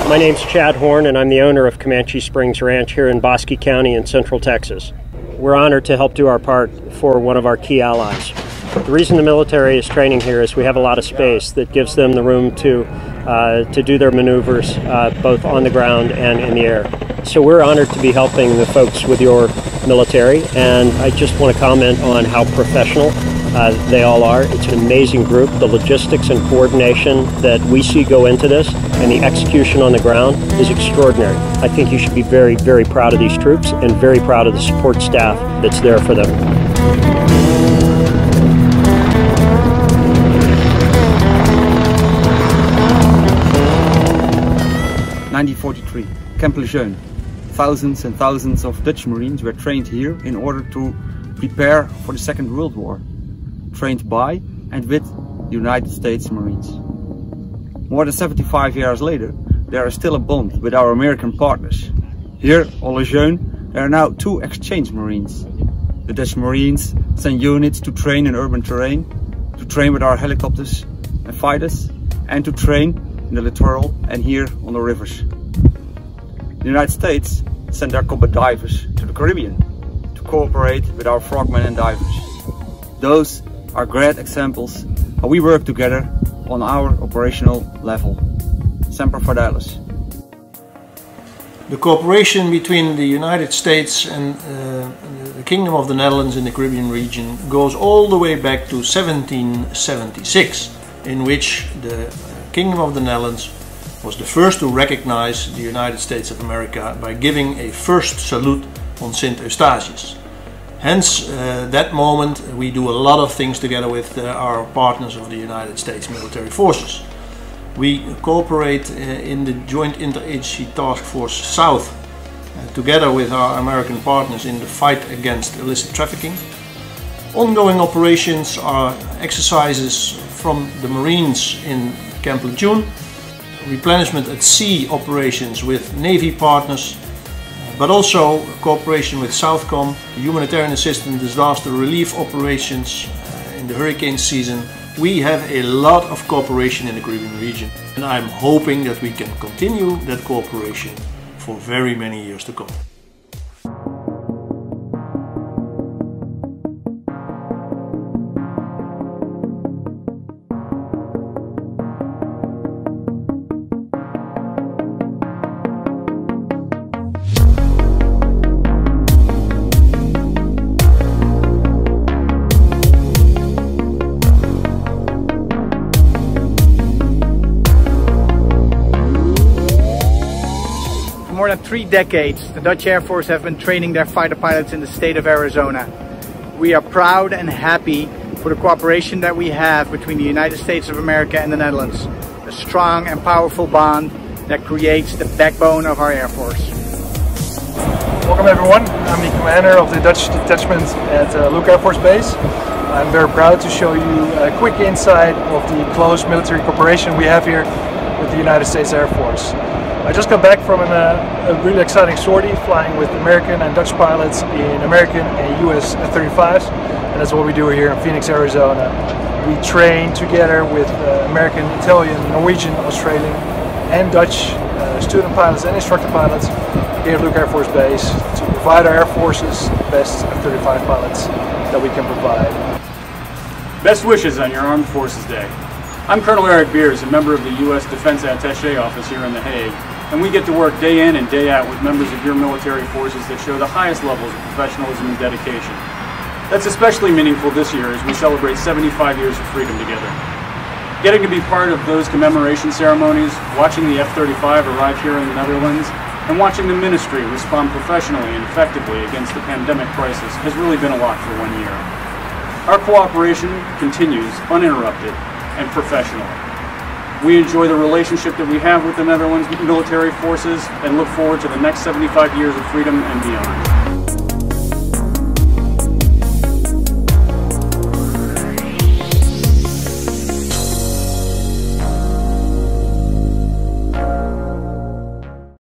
My name's Chad Horn, and I'm the owner of Comanche Springs Ranch here in Bosque County in Central Texas. We're honored to help do our part for one of our key allies. The reason the military is training here is we have a lot of space that gives them the room to do their maneuvers both on the ground and in the air. So we're honored to be helping the folks with your military, and I just want to comment on how professional they all are. It's an amazing group. The logistics and coordination that we see go into this and the execution on the ground is extraordinary. I think you should be very, very proud of these troops and very proud of the support staff that's there for them. 1943, Camp Lejeune. Thousands and thousands of Dutch Marines were trained here in order to prepare for the Second World War. Trained by and with the United States Marines. More than 75 years later, there is still a bond with our American partners. Here on Lejeune, there are now 2 exchange Marines. The Dutch Marines send units to train in urban terrain, to train with our helicopters and fighters, and to train in the littoral and here on the rivers. The United States sent their combat divers to the Caribbean to cooperate with our frogmen and divers. Those are great examples how we work together on our operational level. Semper Fidelis. The cooperation between the United States and the Kingdom of the Netherlands in the Caribbean region goes all the way back to 1776, in which the Kingdom of the Netherlands was the first to recognize the United States of America by giving a first salute on St. Eustatius. Hence, that moment we do a lot of things together with our partners of the United States Military Forces. We cooperate in the Joint Interagency Task Force South together with our American partners in the fight against illicit trafficking. Ongoing operations are exercises from the Marines in Camp Lejeune, replenishment at sea operations with Navy partners, but also cooperation with Southcom, humanitarian assistance, disaster relief operations in the hurricane season. We have a lot of cooperation in the Caribbean region, and I'm hoping that we can continue that cooperation for very many years to come. For more than 3 decades, the Dutch Air Force have been training their fighter pilots in the state of Arizona. We are proud and happy for the cooperation that we have between the United States of America and the Netherlands. A strong and powerful bond that creates the backbone of our Air Force. Welcome everyone, I'm the commander of the Dutch detachment at Luke Air Force Base. I'm very proud to show you a quick insight of the close military cooperation we have here with the United States Air Force. I just got back from a really exciting sortie flying with American and Dutch pilots in American and US F-35s, and that's what we do here in Phoenix, Arizona. We train together with American, Italian, Norwegian, Australian and Dutch student pilots and instructor pilots here at Luke Air Force Base to provide our Air Forces the best F-35 pilots that we can provide. Best wishes on your Armed Forces Day. I'm Colonel Eric Beers, a member of the U.S. Defense Attaché Office here in The Hague, and we get to work day in and day out with members of your military forces that show the highest levels of professionalism and dedication. That's especially meaningful this year as we celebrate 75 years of freedom together. Getting to be part of those commemoration ceremonies, watching the F-35 arrive here in the Netherlands, and watching the ministry respond professionally and effectively against the pandemic crisis has really been a lot for 1 year. Our cooperation continues uninterrupted and professionally. We enjoy the relationship that we have with the Netherlands military forces and look forward to the next 75 years of freedom and beyond.